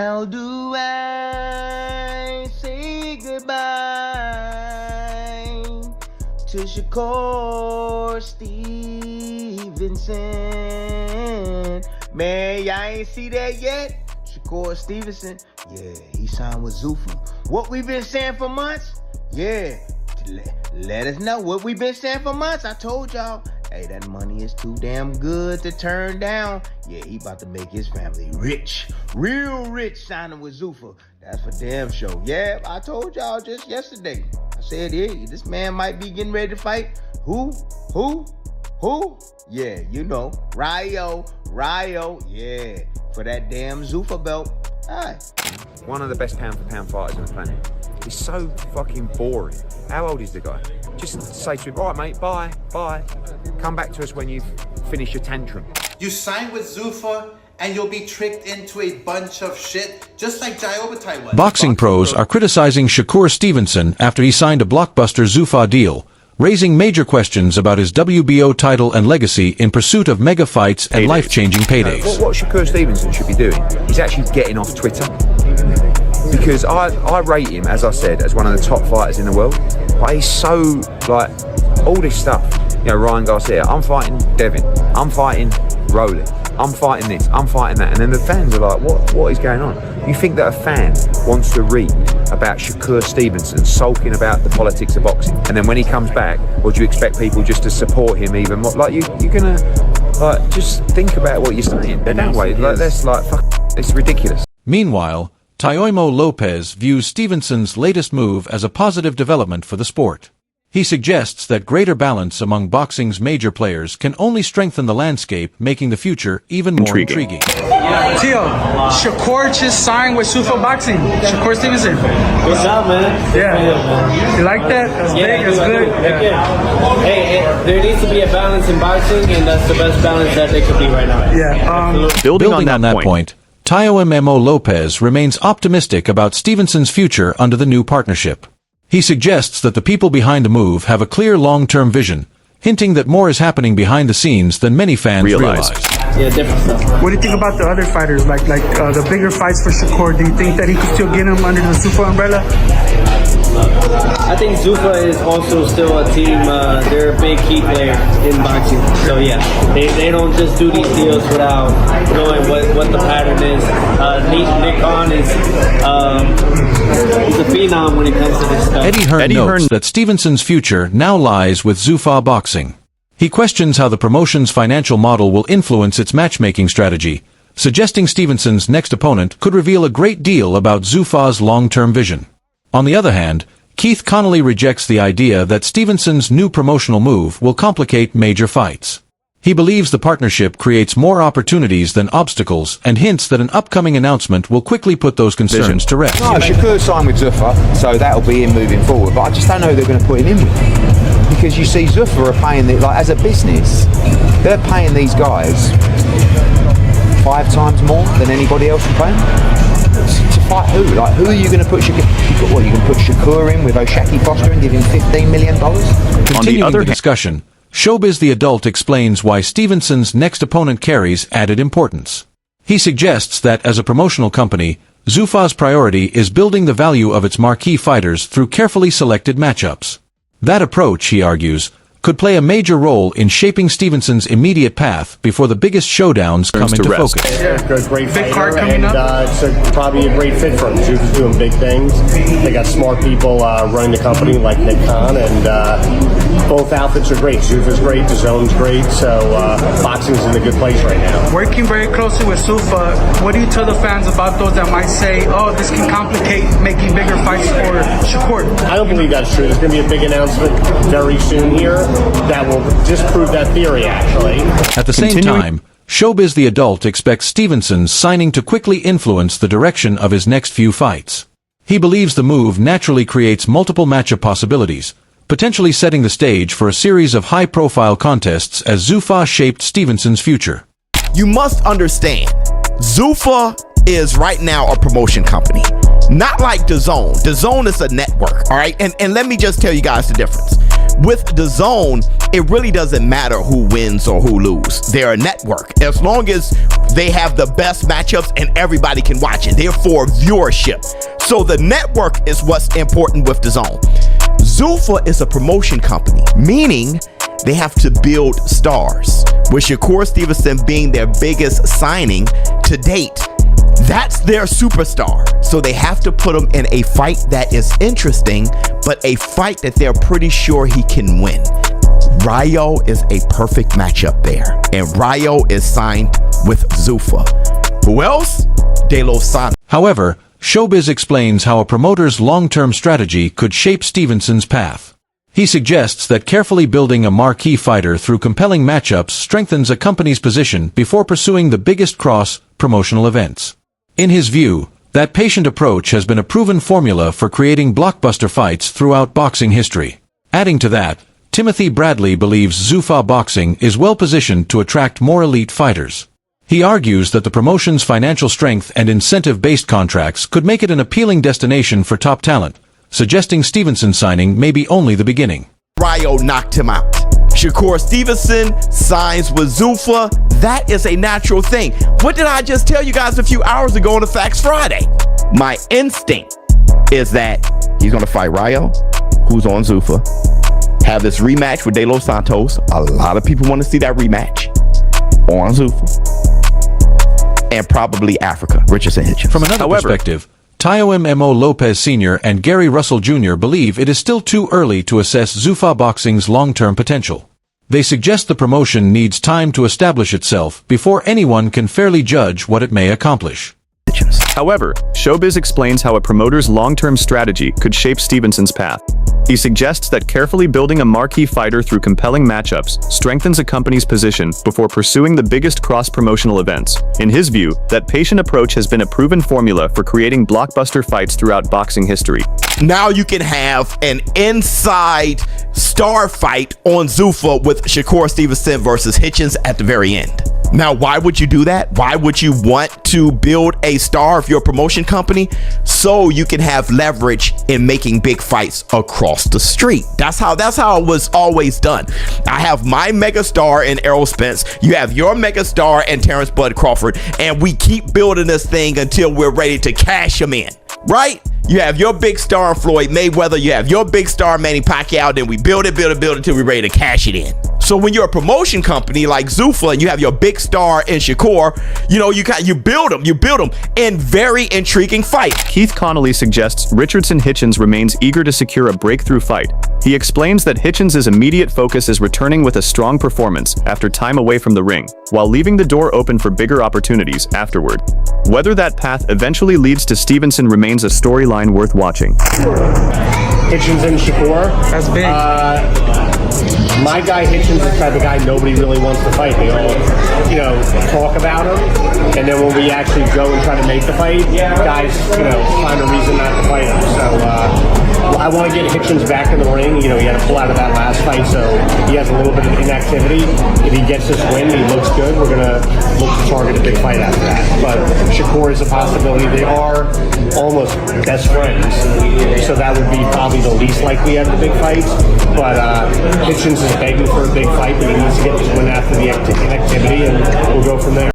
How do I say goodbye to Shakur Stevenson? Man, y'all ain't see that yet? Shakur Stevenson, yeah, he signed with Zuffa. What we been saying for months? Yeah, let us know what we been saying for months. I told y'all, hey, that money is too damn good to turn down. Yeah, he about to make his family rich, real rich, signing with Zuffa. That's for damn sure. Yeah, I told y'all just yesterday. I said, hey, this man might be getting ready to fight. Who? Yeah, you know, Ryo, yeah, for that damn Zuffa belt. All right. One of the best pound-for-pound fighters on the planet. He's so fucking boring. How old is the guy? Just say to him, all right, mate, bye. Come back to us when you've finished your tantrum. You sign with Zuffa and you'll be tricked into a bunch of shit, just like Gervonta was. Boxing pros are criticizing Shakur Stevenson after he signed a blockbuster Zuffa deal, raising major questions about his WBO title and legacy in pursuit of mega fights and life-changing paydays. What Shakur Stevenson should be doing is actually getting off Twitter. Because I rate him, as I said, as one of the top fighters in the world. But he's so, like, all this stuff. You know, Ryan Garcia, I'm fighting Devin. I'm fighting Rolly. I'm fighting this. I'm fighting that. And then the fans are like, what is going on? You think that a fan wants to read about Shakur Stevenson sulking about the politics of boxing, and then when he comes back, or do you expect people just to support him even more? Like, you're gonna, like, just think about what you're saying. That way, like, that's like, fuck, it's ridiculous. Meanwhile, Tayoimo Lopez views Stevenson's latest move as a positive development for the sport. He suggests that greater balance among boxing's major players can only strengthen the landscape, making the future even more intriguing. Tio, Shakur just signed with Zuffa Boxing. Shakur Stevenson. Good job, man. Yeah. You like that? That's big, that's good. Yeah. Hey, there needs to be a balance in boxing, and that's the best balance that there could be right now. Yeah. Building on that point, Tayoimo Lopez remains optimistic about Stevenson's future under the new partnership. He suggests that the people behind the move have a clear long-term vision, hinting that more is happening behind the scenes than many fans realize. Yeah, different stuff. What do you think about the other fighters, like the bigger fights for Shakur? Do you think that he could still get them under the Zuffa umbrella? I think Zuffa is also still a team. They're a big key player in boxing. So yeah, they don't just do these deals without knowing what the pattern is. Nick Khan is he's a phenom when it comes to this stuff. Eddie Hearn notes that Stevenson's future now lies with Zuffa Boxing. He questions how the promotion's financial model will influence its matchmaking strategy, suggesting Stevenson's next opponent could reveal a great deal about Zuffa's long-term vision. On the other hand, Keith Connolly rejects the idea that Stevenson's new promotional move will complicate major fights. He believes the partnership creates more opportunities than obstacles and hints that an upcoming announcement will quickly put those concerns to rest. No, Shakur signed with Zuffa, so that'll be him moving forward. But I just don't know who they're going to put him in with. Because you see, Zuffa are paying, like, as a business, they're paying these guys 5 times more than anybody else can pay them. To fight who? Like, who are you going to put Shakur? You can put Shakur in with O'Shaquie Foster and give him $15 million? Continuing the discussion, Showbiz the Adult explains why Stevenson's next opponent carries added importance. He suggests that as a promotional company, Zuffa's priority is building the value of its marquee fighters through carefully selected matchups. That approach, he argues, could play a major role in shaping Stevenson's immediate path before the biggest showdowns come into focus. Yeah, great fighter, and it's probably a great fit for him. Zuffa's doing big things. They got smart people running the company like Nick Khan, and both outfits are great. Zuffa's great, the zone's great, so boxing's in a good place right now. Working very closely with Zuffa, what do you tell the fans about those that might say, oh, this can complicate making bigger fights for Shakur? I don't believe that's true. There's going to be a big announcement very soon here that will disprove that theory, actually. At the same time, Showbiz the Adult expects Stevenson's signing to quickly influence the direction of his next few fights. He believes the move naturally creates multiple matchup possibilities, potentially setting the stage for a series of high-profile contests as Zuffa shaped Stevenson's future. You must understand, Zuffa is right now a promotion company. Not like DAZN. DAZN is a network, all right? And let me just tell you guys the difference. with DAZN, it really doesn't matter who wins or who loses. They're a network. As long as they have the best matchups and everybody can watch it, therefore viewership. So the network is what's important with DAZN. Zuffa is a promotion company, meaning they have to build stars, with Shakur Stevenson being their biggest signing to date. That's their superstar. So they have to put him in a fight that is interesting, but a fight that they're pretty sure he can win. Rayo is a perfect matchup there, and Rayo is signed with Zuffa. Who else? De Los Santos. However, Showbiz explains how a promoter's long-term strategy could shape Stevenson's path. He suggests that carefully building a marquee fighter through compelling matchups strengthens a company's position before pursuing the biggest cross-promotional events. In his view, that patient approach has been a proven formula for creating blockbuster fights throughout boxing history. Adding to that, Timothy Bradley believes Zuffa Boxing is well-positioned to attract more elite fighters. He argues that the promotion's financial strength and incentive-based contracts could make it an appealing destination for top talent, suggesting Stevenson's signing may be only the beginning. Rayo knocked him out. Shakur Stevenson signs with Zuffa. That is a natural thing. What did I just tell you guys a few hours ago on the Facts Friday? My instinct is that he's going to fight Rayo, who's on Zuffa, have this rematch with De Los Santos. A lot of people want to see that rematch on Zuffa. And probably Africa, Richardson Hitchens. From another perspective, Tayo M.O. Lopez Sr. and Gary Russell Jr. believe it is still too early to assess Zuffa Boxing's long-term potential. They suggest the promotion needs time to establish itself before anyone can fairly judge what it may accomplish. However, Showbiz explains how a promoter's long-term strategy could shape Stevenson's path. He suggests that carefully building a marquee fighter through compelling matchups strengthens a company's position before pursuing the biggest cross-promotional events. In his view, that patient approach has been a proven formula for creating blockbuster fights throughout boxing history. Now you can have an inside star fight on Zuffa with Shakur Stevenson versus Hitchens at the very end. Now, why would you do that? Why would you want to build a star if you're a promotion company? So you can have leverage in making big fights across the street. That's how it was always done. I have my megastar in Errol Spence. You have your megastar in Terrence Bud Crawford, and we keep building this thing until we're ready to cash them in, right? You have your big star Floyd Mayweather. You have your big star Manny Pacquiao. Then we build it until we're ready to cash it in. So when you're a promotion company like Zuffa and you have your big star in Shakur, you build them in very intriguing fights. Keith Connolly suggests Richardson Hitchens remains eager to secure a breakthrough fight. He explains that Hitchens' immediate focus is returning with a strong performance after time away from the ring, while leaving the door open for bigger opportunities afterward. Whether that path eventually leads to Stevenson remains a storyline worth watching. Hitchens and Shakur. That's big. My guy Hitchens is the type of guy nobody really wants to fight. They all, talk about him, and then when we actually go and try to make the fight, guys, find a reason not to fight him. So I want to get Hitchens back in the ring. He had to pull out of that last fight, so he has a little bit of inactivity. If he gets this win, he looks good. We're gonna look to target a big fight after that. But Shakur is a possibility. They are almost best friends, so that would be probably the least likely out of the big fights. But Hitchens is begging for a big fight, but he needs to get this win after the inactivity, and we'll go from there.